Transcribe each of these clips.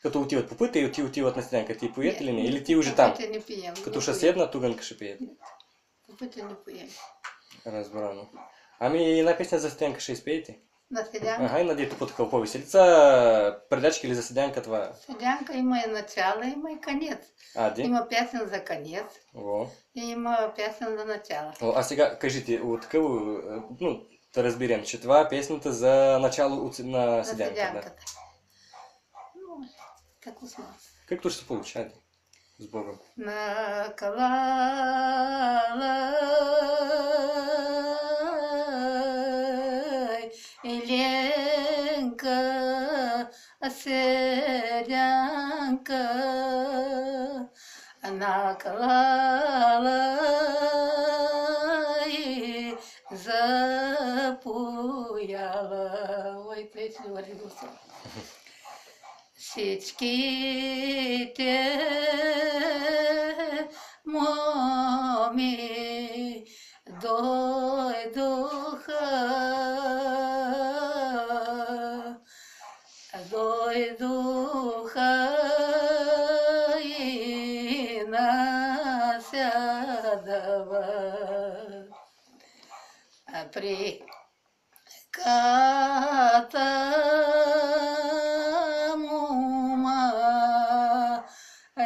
Като отиват по пътя и ти отиват на седянка, ти поят или не? Или ти уже там? По пътя не пием. Като ще седна, туганка ще пият. По пътя не пием. Разбрано. Ами една песня за седянка ще изпеете? На седянка? Ага, и надето по такова по-веселица. Предачки ли за седянка това? Седянка има и начало, има и конец. Ади? Има песен за конец О. и има песен за начало. О, а сега кажите, от какво, ну, да разберем, че това е песната за начало на седянка. Седянката. Ну, како сме. Както ще се получи, айде. С Богом. Накалалай, Еленка, седянка, накалалай, запояла. Ой, приятели, върви гласа. Всичките моми дойдоха и насядават при ката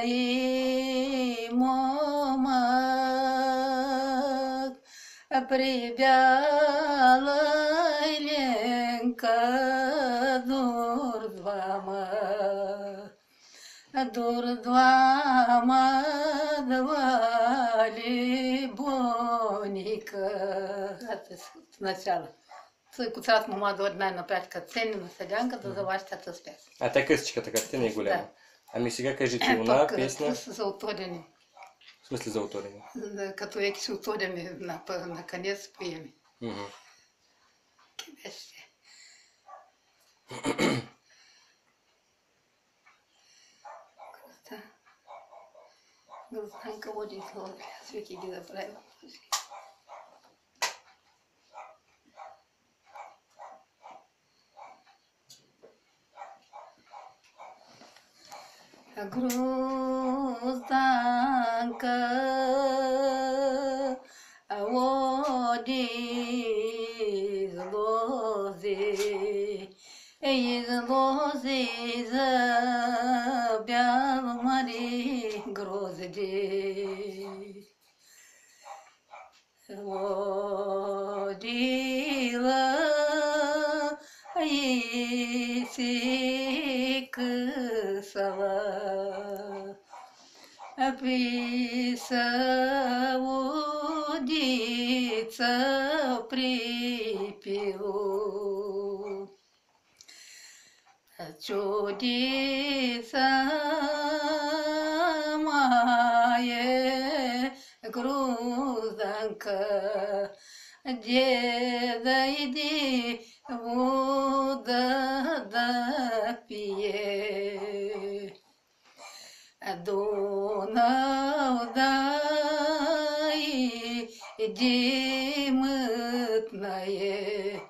и момък прибяла Еленка дур двама двали боника. Сначала. Куцарат мама дойде най-напред като цени на седянка да заващата с песен. А тя късичка така, те не е голяма. Да. Ами сега кажете, она песня... За отворени. В смысле за отворени? Като веки се отворени на конец приеми. Беше. Грозданка води хлода. Аз веки ги да правим. Грозданка води излози за бяло мари грозди. Водила и си късала, писала водица припило. Чудица мае Грозданка, деда иди вода да пие. Дунав дай иди мътнае,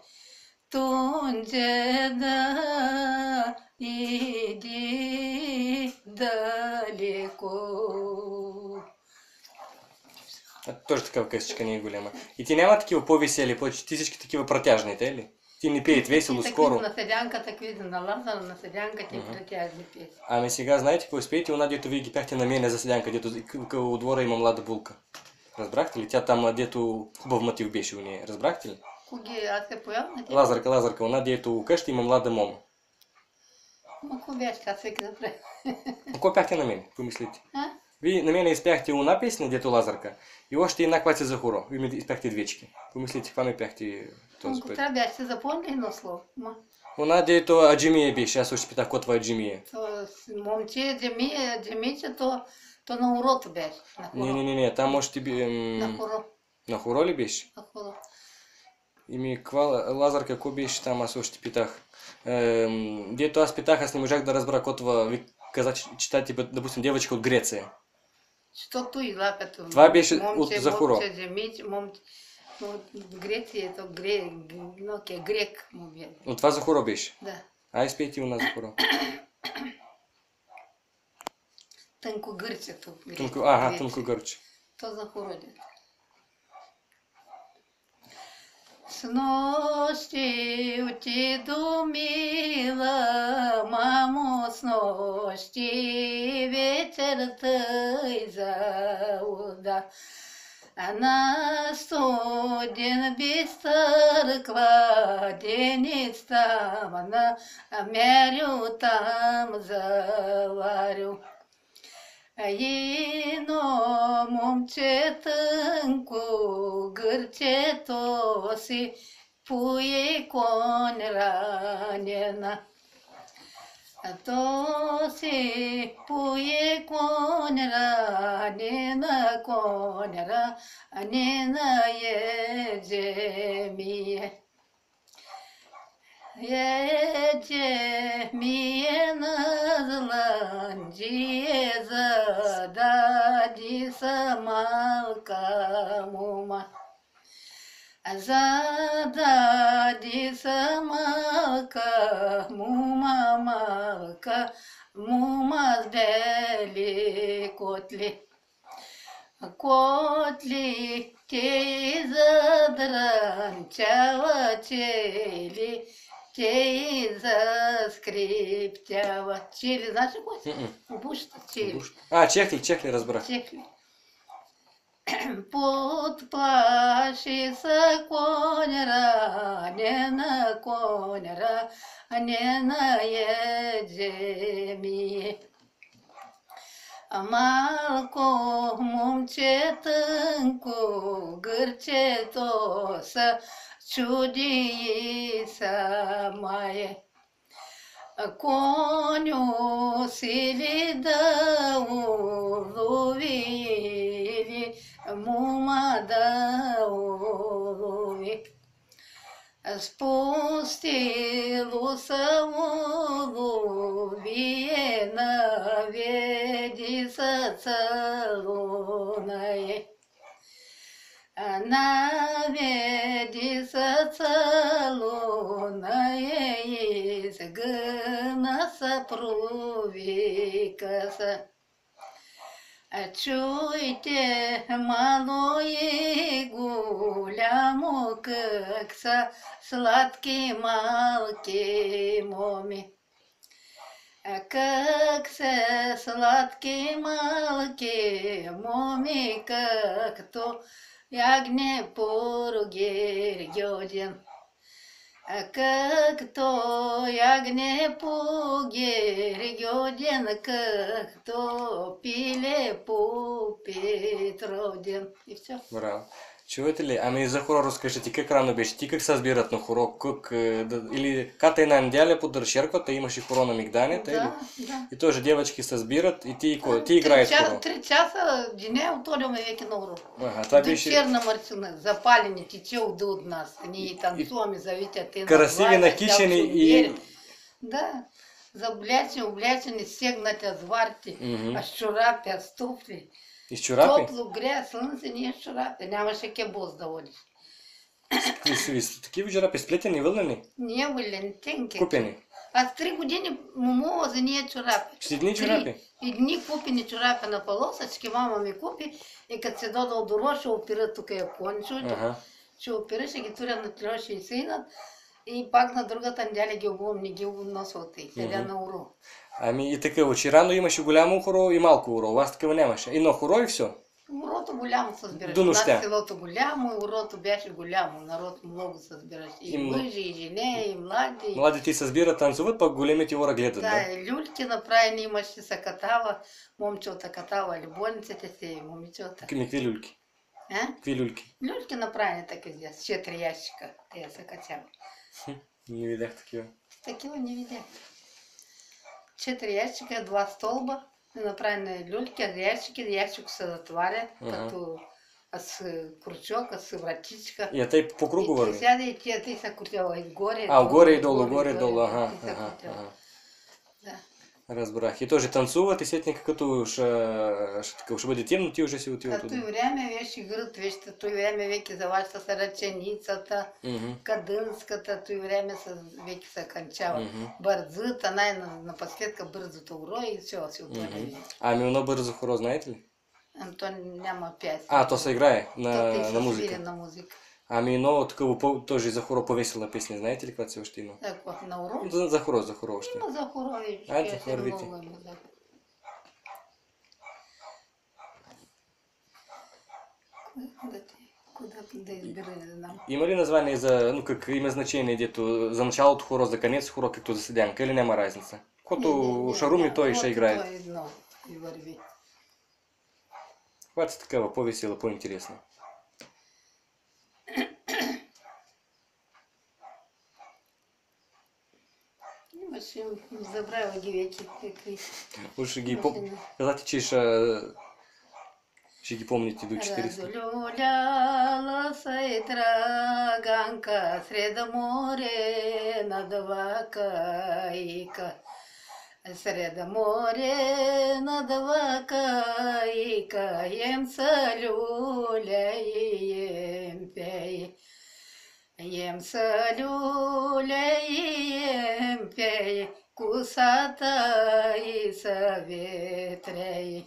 Тунже да иди далеко. Тоже такава късичка не е голяма. И ти няма такива по-весели, ти всички такива протяжните, ли? Ти не пеят весело, скоро. На седянка, такви на Лазар, на седянка ти протяжни песни. Ами сега знаете какво изпеете? Она, дето вие ги пяхте на мене за седянка, дето у двора има млада булка. Разбрахте ли? Тя там, дето хубав мотив беше у нея. Разбрахте ли? Коги, аз се появ на ти? Лазарка, она, дето у къща има млада мома. Ма ко беше, аз всеки да прави. Какво пяхте на мене? Помислите. А? Вие на мене изпяхте una песня, дето Лазарка. И още една, която се за хоро. Вие ми изпяхте двечки. Помислите, каква ми пяхте този път? Трябва бяхте запомнили едно слово. Она, дето аджимия беше. Аз още питах, какво това аджимия. Момче, джемиче, то на урото беше. Не, там още би... На хоро. На хоро ли беше? На хоро. Ими, каква Лазарка, какво беше там, аз още питах. Дето аз питах, аз не можах да разбера котва. Ви каза, че читате, допустим, девочка от Греция. Защото излапето. Това беше от за хоро. Момче, джемиче, момче. Греция, то грек му бе. Но това за хоро беше? Да. Ай, спейте у нас за хоро. Тънкогърчето. Тънко гърче. То за хородите. С нощи отиду, мила мамо, с нощи вечерта изауда. На студен бистър кладенец там, намерю там заварю. Едно момче тънко гърчето си пое конь ранена. То си пое конь ранена, еже ми на зландие, задади са малка мума. Задади са малка мума с бели котли. Котли те задранчава чели, те заскриптява. Чели, знаеш ли кой? Бушта, чели. Чехли, разбрах. Чехли. Подплаши са конь ранена, еже ми. Малко момче тънко гърчето са чуди и самае. Коню сили да улови или мума да улови. Спустило самоловие, наведи са целунае. Наведи са целунае, изгъна са провика са. Чуйте, мало и голямо, как са сладки малки моми. Как са сладки малки моми, както ягне пургер гьоден. Както ягне пургер гьоден, както пиле по Петроден. И все. Браво. Чувате ли? Ами за хоро разкажете, как рано беше? Ти как се събират на хоро? Или ката една неделя под черквата имаше хоро на мигданите? Да. И тоже девочки се събират и ти играеш хоро? 3 часа деня отодиме веки на урок. Това беше... Черна Мартина, запалени, тече от нас. Ние танцуваме, завитят те на красиви, накичени и... Да, облечени, сегнати с варти, а с чорапи, а с туфли. И с чорапи? Топло, грее, слънце, ние с чорапи. Нямаше кебоз да водиш. Такива чорапи, сплетени, вълнени? Ние вълнени, тенки. Купени? Аз 3 години мумува за ние чорапи. Едни чорапи? Едни купени чорапи на полосачки, мама ми купи и като се додал до Ро, ще опира тук япончето. Ще опира, ще ги туря на тлё, ще изсинат и пак на другата неделя ги обувам, не ги носват и седя на уро. Ами и така, учи рано имаше голямо хоро и малко уро, у вас такива нямаше. Едно хоро и все. Урото голямо се събираш. До нощта. Над селото голямо, урото беше голямо, народ много се събираш. И мъжи, и жени, и млади. Младите се събират, танцуват, пък големите ура гледат, да? Да, люльки направени имаше, се катава, момчета катава, или болниците си, момичета. Какви люльки? Какви люльки? Люльки направени така здесь, 4 ящика, те се качава. Не видях такива. Такива не видях. 4 ящика, 2 столба, направени люльки, ящик се затваря, като с крючок, с вратичка. И те по кругу върви? И сяде и тия са крутяла и горе. Горе и долу, горе и долу, ага. Да. Разбрах. И тоже танцуват и сетника, като ще бъде темно, ти уже си отива А туди. той време вещи играт, вещи, той време веки заваща са ръченицата, кадънската, той време веки се кончава. Бързата, на последка бързото уро и все си отвори. Ами оно бързо хоро, знаете ли? То няма пясен. А, то се играе То на музика. свири на музика. Ами много такова, тоже за хоро по-весела песня, знаете ли, каква се още има? Какво, на уро? За хоро още. Има за хоро и Айде, пясен вървите. много има. Куда да избера, не знам. Има ли название за, ну как има значение, дето за началото хоро, за конец хоро, като за седянка, или няма разница? Кото шаруми, той ще играе. Това е едно и върви. Когато е такава по-весела, по-интересна. Имаше, забравя ги веки, какви. Уж ги казати, че ще ги помните до 40. Разлюляла се драганка сред море на два кайка. Сред море на два кайка, ем са люля и ем пей. Ем са люля и ем пей, кусата и са ветрей.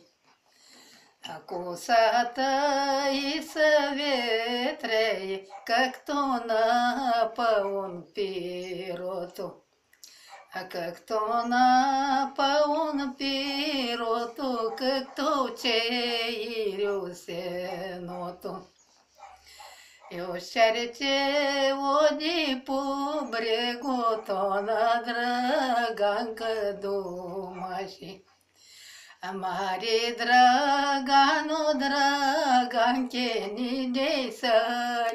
А косата и са ветрей, както напълн пирото. А както напълн пирото, както чеирю сеното. Юшарите води по брегото на драганка домаши. Амари драгано драганке, ни дей са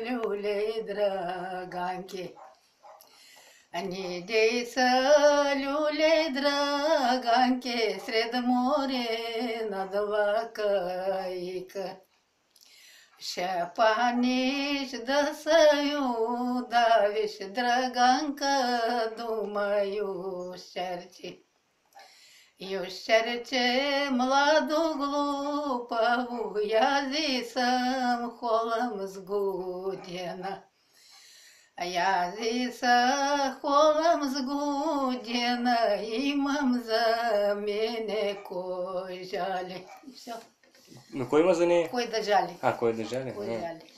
люлей драганке. Ни дей са люлей драганке, сред море на два кайка. Шапаниш да саю давиш, драганка, думаю, сердце. Юшерче младу глупаву, язи съм холом сгудена. Язи са холом сгудена, имам за мене кой жали. Все. Но кой има за нея? Кой да жали. А, кой да жали? Кой жали.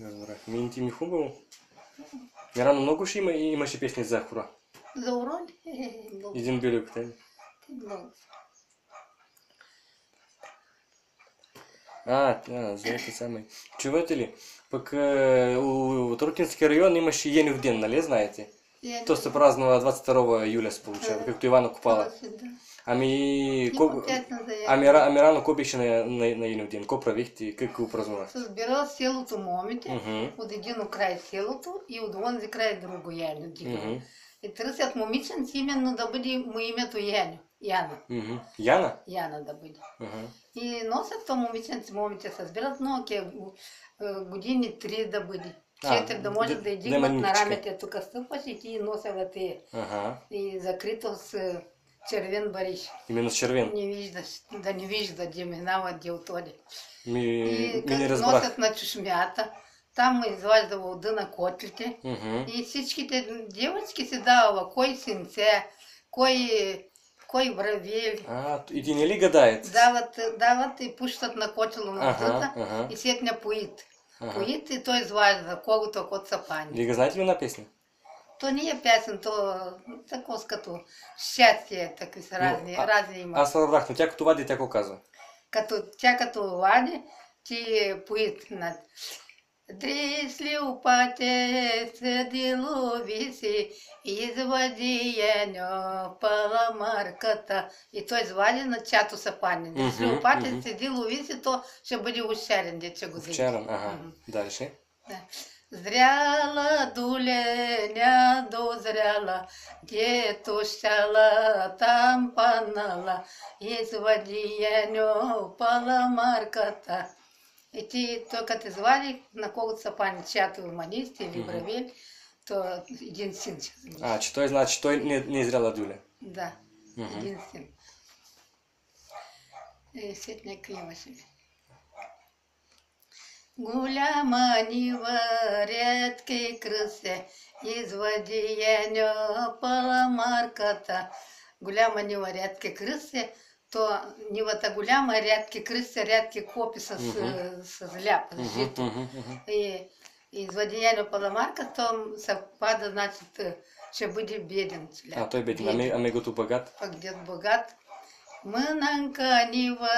Разбрах. Минти ми хубаво. Рано много ще имаше песни за хора. За урони? Много. Един билюк, тъй. Много. За это самое. Чувате ли? Пък от Рутинския район имаше Енев ден, нали знаете? То се празнува 22 юля се получава, както Ивана Купала. Ами рано ко беше на Енев ден? Ко правихте? Как го празнувахте? Събира селото момите, от един край селото и от онзи край друго Яню. И търсят момиченци именно да бъде му името Яню. Яна. Яна? Яна да бъде. И носят то момиченци, момите се сбират, но години 3 да бъде. 4 да може да издигнат на рамете. Тук стъпваш и ти носят те. И закрито с червен бариш. Именно с червен? Не виждаш, да не вижда, де минава, де отоди. И носят на чешмята. Там му изважда вода на котлите. И всичките девочки си давала кой синце, кой вравель. И ти не ли гадаят? Дават и пущат на котело на водата и сетня поит. Поит и той изважда когото кот сапани. Вие знаете ли една песня? То не е песен, то тако като щастие, такви са разни има. Аз разбрах, но тя като вади, тя ко казва? Тя като вади, ти поит над... Дресли упате седило виси, извади Яню паламарката. И той извади на чато сапани. Дресли упате седило виси, то ще бъде ушарен, дече го зайти. Ушарен, дальше. Зряла дуленя дозряла, дето щяла там панала, извади Яню паламарката. И ти, той като извади, на когото са пани чато манисти или бравели, то един син ще забиш. Че той значи, той не е зряла дуля. Да, единствен. След някой имаше. Голяма нива, редки кръсе, извади я нюпала марката. Голяма нива, редки кръсе, то нивата голяма, рядки кръсе, рядки копи с ляп, с жито. И извади я нюпала марката, то съвпада, значи, ще бъде беден. А, той е беден, ами като богат? Пък дед богат. Мънанка нива,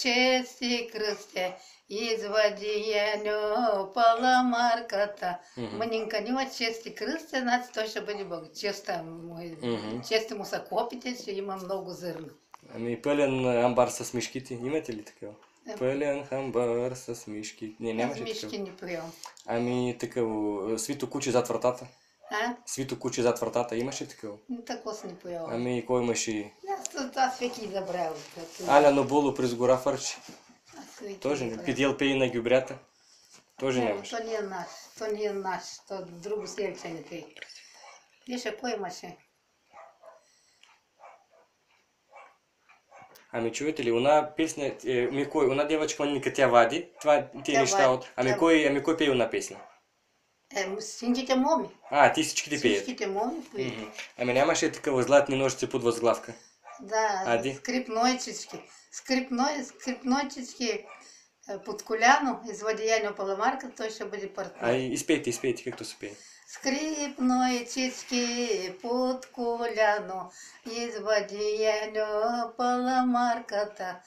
чести кръсте, извади я нюпала марката. Мънинка нива, чести кръсте, значи той ще бъде богат. Чести му са копите, ще има много зърно. Ами пълен амбар с мишките, имате ли такъв? Пълен амбар с мишки. Не, нямаше такъв. Мишки не пивам. Ами такъв, свито куче зад вратата. А? Свито куче зад вратата, имаше такъв? Тако си не пивам. Ами кой имаше? Аз веки и забравя. Аляно Було през гора фърчи. Тоже не. Тоже Пидел пей на гюбрята. Тоже нямаше. То не е наш, то не е наш, то друго селце не пей. Виж, кой имаше? Ами чуете ли, она песня, она девочка маника тя вади, това ти неща от... Ами кой пее една песня? Синките моми. А, ти всичките пеят. Всичките моми пеят. Ами нямаше такава златни ножици под възглавка? Да, скрипнойчички. Скрипнойчички под коляно, извади я нюпала марката, той ще бъде партньор. Изпейте, както се пее. Скрипнойчички под коляно, извади я нюпала марката,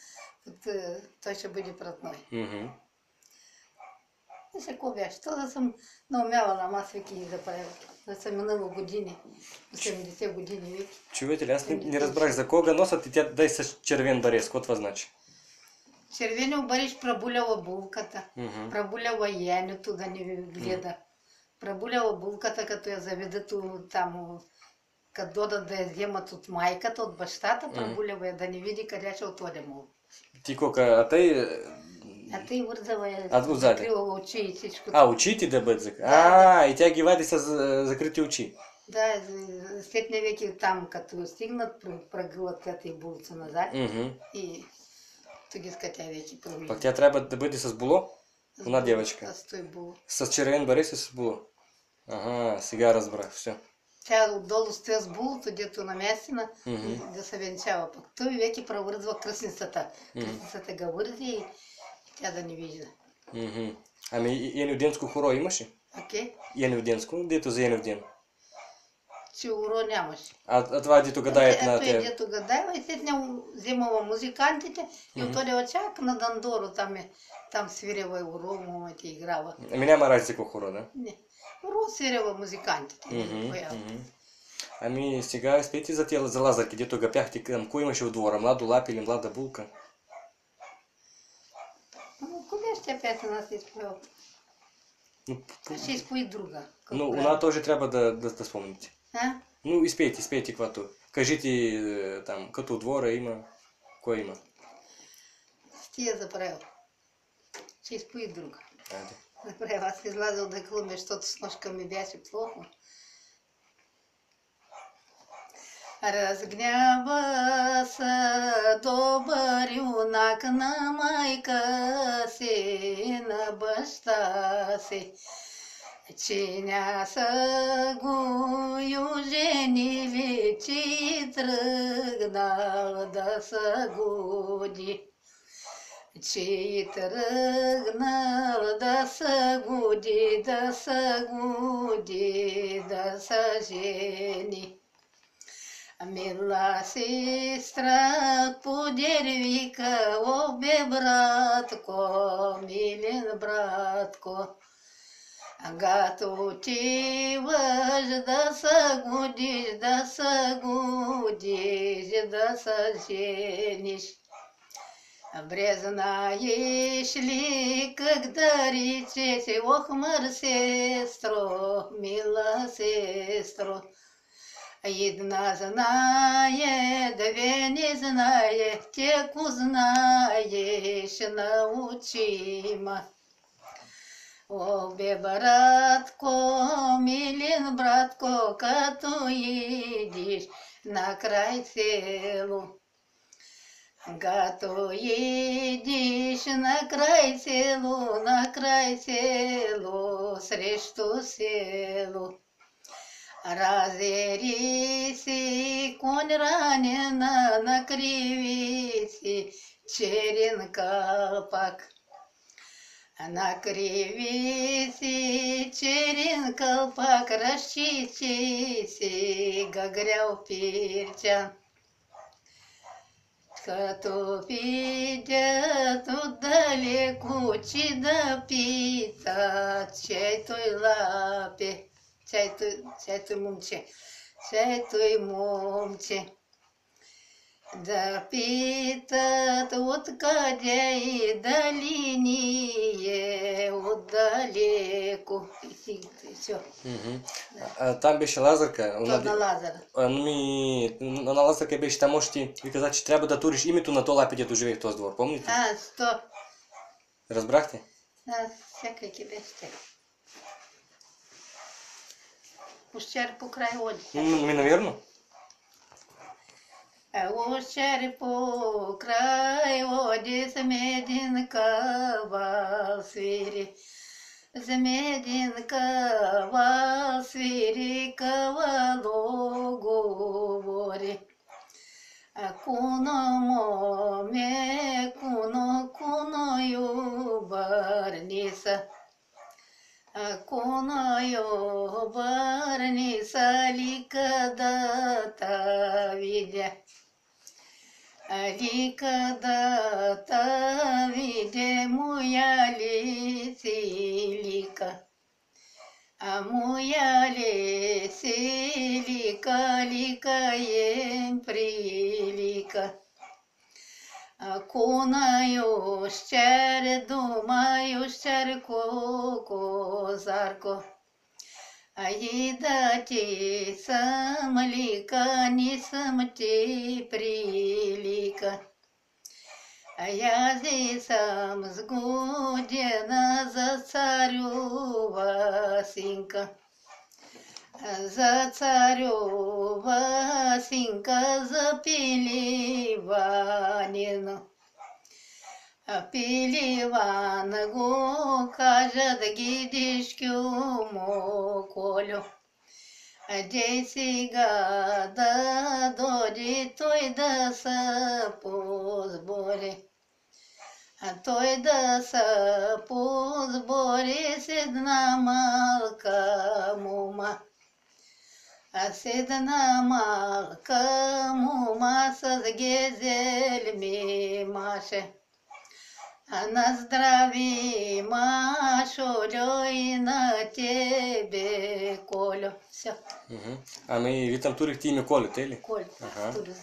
той ще бъде партньор. Ще ко беше? То да съм наумявала, ама аз веки да правя. Да съм минало години, 80 години веки. Чувате ли, аз не разбрах за кога носят и тя дай с червен барез, какво това значи? Червено бариш прабуляла булката, прабуляла янето да не гледа. Прабуляла булката, като я заведат там, като додат да я вземат от майката, от бащата, прабуляла я да не види къде ще отоде му. Ти кока, а тъй вързала я, закрила очи и всичко. Очите да бъдат закрити. И тя ги вади с закрити очи. Да, след не веки там, като стигнат, пръгълът тя и булца назад и тогава тя веки промени. Пак тя трябва да бъде с було? Една девочка. С червен барез и с було. Сега разбрах, все. Тя отдолу стоя с булото, дето наместина, да се венчава. Пък той веки правързва кръсницата. Кръсницата ga вързи и тя да не вижда. Ами Енюденско хоро имаше? Енюденско, дето за Енюден. Че уро нямаше. А това дето гадаят на те? Дето гадаева и след него вземала музикантите и отодева чак на Дандоро, там свирева и уро, момата играва. Ами няма разлика какво хоро, да? Не. Уро свирева музикантите. Ами сега спейте за Лазарки, дето ga пяхте, към кой имаше в двора? Младо лап или млада булка? Кога ще песен аз изпоел? Ще изпои друга. Но она тоже трябва да спомните. Ну, изпейте каквато. Кажите там, като от двора има, кой има? Ти я забравил. Ще изпои друга. Направя, аз излязъл да клъме, защото с нощка ми беше плохо. Разгнява се добър юнак на майка си, на баща си, че ня са го юженили, че тръгнал да се годи. Че тръгнал да се годи, да се жени. Мила сестра подервика, обе братко, милен братко. Гато отиваш да се годиш, да се жениш. Знаешь ли, как дарите, ох, сестро, мила сестро. Една знае, две не знае, теку знаеш, научи ма. Обе братко, милен братко, като идиш на край селу. Гато едиш на край селу, срещу селу. Разери си конь ранена, накриви си черен калпак. Накриви си черен калпак, разчисти си гагрял пирчан. Като видят отдалеко, че да питат, чай той лапе, чай той момче. Да питат откъде и дали ние отдалеко. И все. Там беше Лазарка. То на Лазара. На Лазарка беше там още ви каза, че трябва да туриш името на то лапи, дето живее в този двор. Помните? Стоп. Разбрахте? Всякакви беше. Ущер по край оди. Наверно. Ущер по край оди с меден кавал свири. За меден кавал свири, кавало говори. Куно моме, куно юбарниса. Куно юбарниса, лика да видя. Лика да видя, моя ли си лика. Моя ли си лика, лика ем прилика. Куна ющер, дума ющер, козарко. И да ти съм лика, не съм ти прилика. Аз съм сгодена за царюва синка. За царюва синка, за Пеливанина. Пеливан го кажа да гидишкю му Колю. Де сега да доди той да са по сбори. Той да са по сбори с една малка мума. С една малка мума с гезел ми маше. На здрави, Машолю, и на тебе, Колю. Все. Ами, ви там турихте име Коля, те ли? Коля.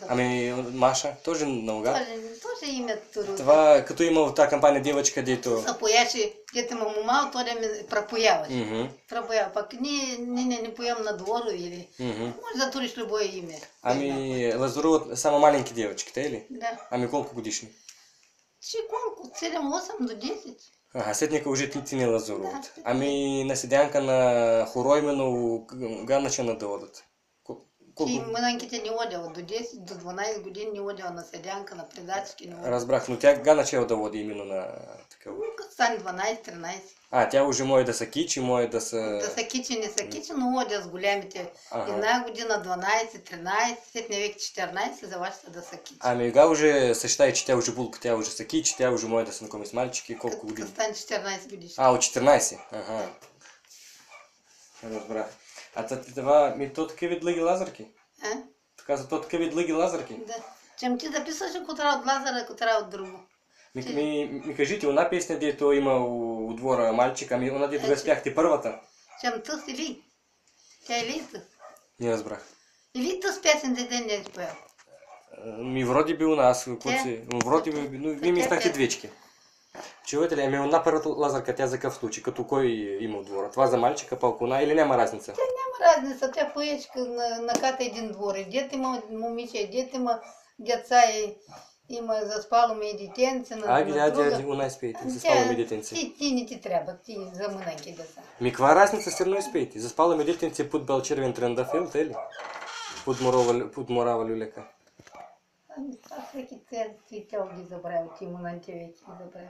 Ами, Маша, тоже наугад? Тоже име турих. Това, като имал тази кампания девочка, дето... Запояше, дето му мумал, той ме пропояваше. Пропоява, пък ние не поем на двора или... Може да туриш любое име. Ами, Лазаруват само маленки девочки, те ли? Да. Ами, колко годишни? Че колко? 7-8 до 10. След някой уже ти не Лазаруват. Да. Ами, на седянка на хоро именно ганначена да одат. Ти мънанките не одяла до 10, до 12 години не одяла на седянка, на предачки не одяла. Разбрах, но тя ганачела да води именно на такава. Като стане 12-13. Тя уже може да са кичи, може да са... Да са кичи, не са кичи, но одя с големите. Една година 12-13, след век 14, заваща да са кичи. Ами га уже се считай, че тя уже булка, тя уже са кичи, тя уже може да се накоми с мальчики, колко години? Като стане 14 годишни. От 14? Разбрах. Това, то такива длъги лазарки? Така за то такива длъги лазарки? Да. Чем ти да писаш, ако трябва от Лазара, ако трябва от друго. Ми кажите, она песня, дето има у двора мальчик, ами она дето го спяхте първата? Чем тъс или? Тя или тъс? Не разбрах. Или тъс песен ден не спял? Ми вроде би у нас, вроде би, но ви ми стахте двечки. Чувате ли, ами една първата лазарка, тя за какъв случай, като кой има у двора? Това за мальчика, палкона или няма разница? Тя няма разница, тя поечка на ката един двор. Дет има момиче, дет има деца и има заспало ми и детенце на друга. У нас спейте, заспало ми детенце. Ти не ти трябва, ти за мънанки деца. Ми каква разница, все равно изпейте. Заспало ми детенце, футбол, червен трендафил, те ли? подморава люлека? Аз всеки цветел ги забравя, Тимонанте веки ги забравя.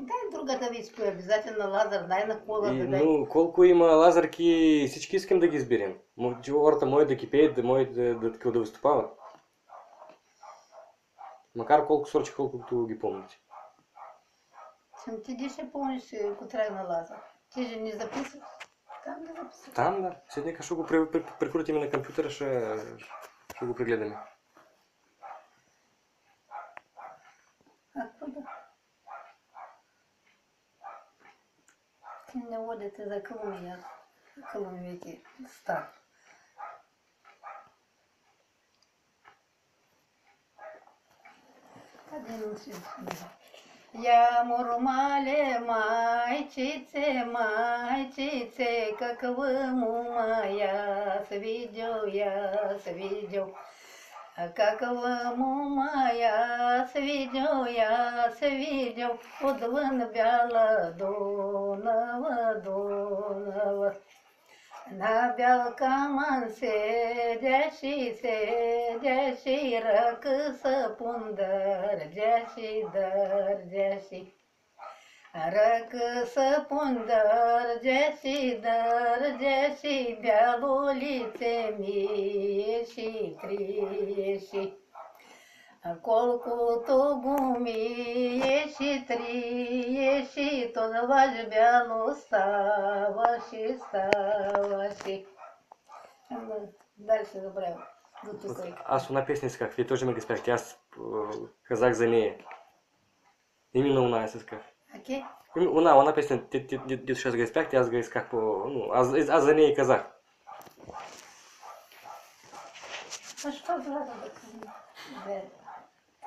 Дай друга да ви изпоя, обязателно Лазар, дай на кола да дай. Но колко има лазарки, всички искам да ги изберем. Хората мои да ги пеят, да выступават. Макар колко срочи, колкото ги помните. Ти ще помниш, ако трябва на Лазар. Ти же не записваш. Там да записваш. Там, да. Седнека ще го прекрутим на компютъра, ще го прегледаме. Ако да. Ти не водите за кълми, кълми веки стар. Один си. Я мурмале майчице, майчице, как выму моя свидел, я свидел. Как выму моя свидел, я свидел, подвын бяла Донова, Донова. На белкаман сидящий, сидящий, рак сапундар, дящий, дящий. Рак сапундар, дящий, дящий, бяло лице миещий, трещий. Колкото гумиещи, триещи, то за ваш бяло ставаше, ставаше. Дальше забравя. Аз една песня исках, вие тоже ме ги спяхте, аз казах за нея. Именно она я исках. Окей? Она песня, дето ще го спяхте, аз го исках по... Аз за нея казах. А що трябва да кажа?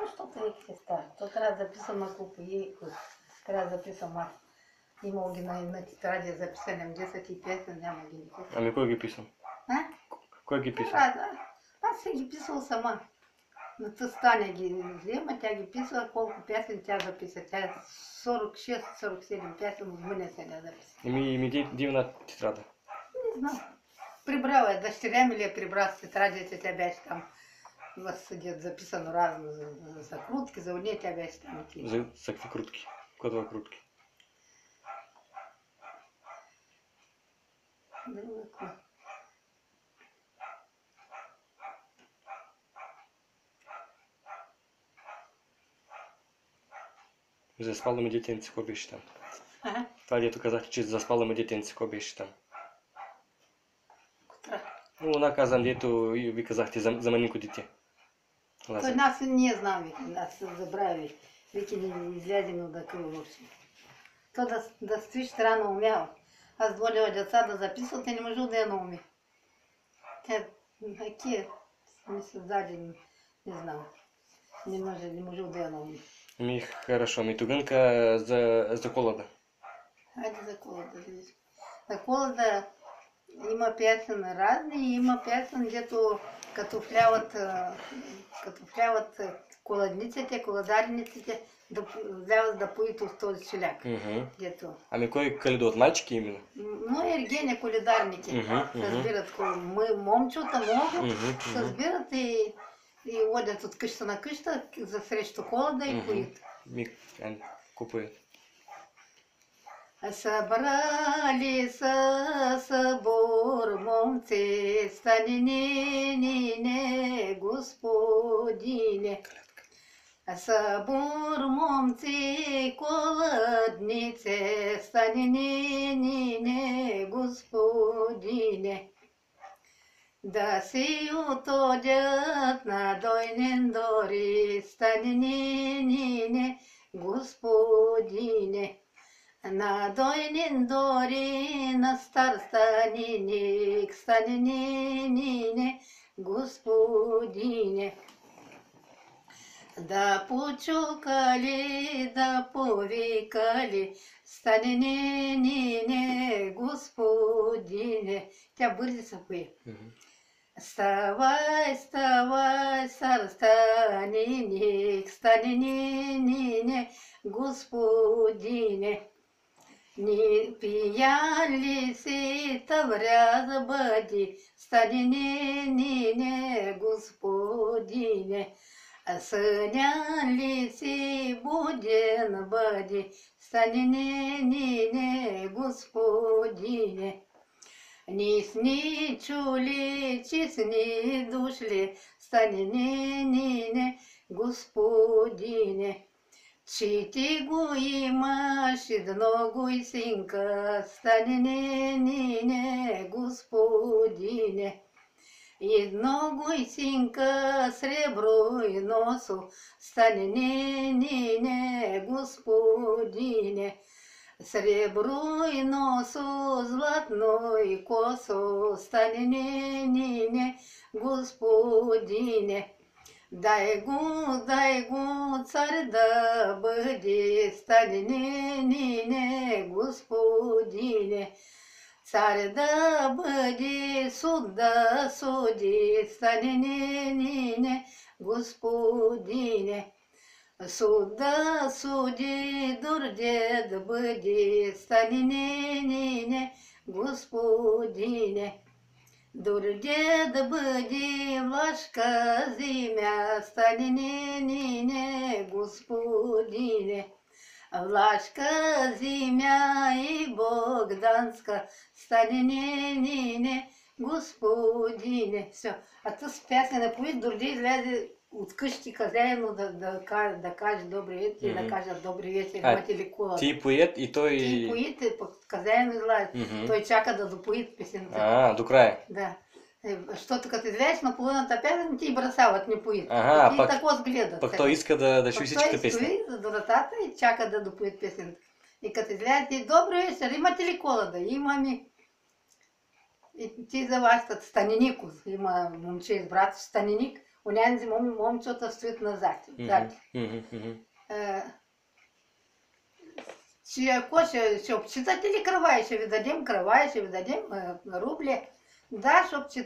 Защото е стар. То трябва да записам на купа и трябва да записам аз. Имал ги на тетради записани 10 няма ги никакви. Ами кой ги писам? Кой ги писал? Аз си ги писал сама. На Таня ги взема, тя ги писала, колко песен тя записа. Тя е 46-47 песен от мене сега записа. Ми дивна тетрада. Не знам. Прибрала е, дъщеря ми ли е прибрала с тетрадите, тя беше там. Съдят записано разно за крутки, за уния тя беше там. За какви крутки? Кодова крутки? Заспала ме детенце, кой беше там? Това дето казахте, че заспала ме детенце, кой беше там? Ну, она казан, дето и ви казахте за маленько дете. Той нас не знам, вики, аз забравя, вики не излязем да кръвлоши. То да стоиш рано умял. Аз дволева деца да записват, те не можу да я науми. Те, такие, ми се сзади, не знам. Не можу да я науми. Ми хорошо, ми тугънка за Коледа. Хайде за Коледа, видиш. За Коледа има песен разни, има песен, дето като вляват коледниците, коледарниците, да вляват да поят от този шиляк. Дето. Ами кой каледо от мальчики именно? Но Ергения коледарники събират момчета много, събират и водят от къща на къща за срещу Коледа и поят. Купуят. Събрали са събор момци, стани не, господине. Събор момци, колъднице, стани не, господине. Да си отодят на дойнен дори, стани не, господине. На дойнен дори, на стар станиник, станине, господине. Да почукали, да повикали, станине, господине. Тя бързи се пое. Ставай, ставай, стар станиник, станине, господине. Не пияли си тавря бъди, станине, господине. Съняли си буден бъди, станине, господине. Ни сни чули, чи сни дошли, станине, господине. Чи ти го имаш едного и синка, станине, господине. Едного и синка, сребро и носо, станине, господине. Сребро и носо, златно и косо, станине, господине. Дай го, царь да бъде, станине, господине. Царь да бъде, суд да суди, станине, господине. Суд да суди, дурде да бъде, станине, господине. Дурде да бъде влашка земя, станине, господине. Влашка земя и Богданска, станине, господине. Все. А ту с пясня напои, дурде излезе от къщи казаено да каже добри вечер и да кажат добри вечер, имате ли кола. Ти поет и той... Ти поет, пък казаено излезе. Той чака да допоит песента. А, до края. Да. Защото като излезеш на половината песен, ти бросават, не поит. Ага, и пък, тако сгледат. пък той иска да чуи всичките песни. Той стои за вратата и чака да допоят песента. И като излезе, ти добре вечер, имате ли кола? Да имаме. И ти заващат Станиников. Има момче из брат Станиник. Онянзи момчета стоят назад. Ако ще обчитате ли крава, ще ви дадем крава, ще ви дадем рубли. Да, ще обчитате.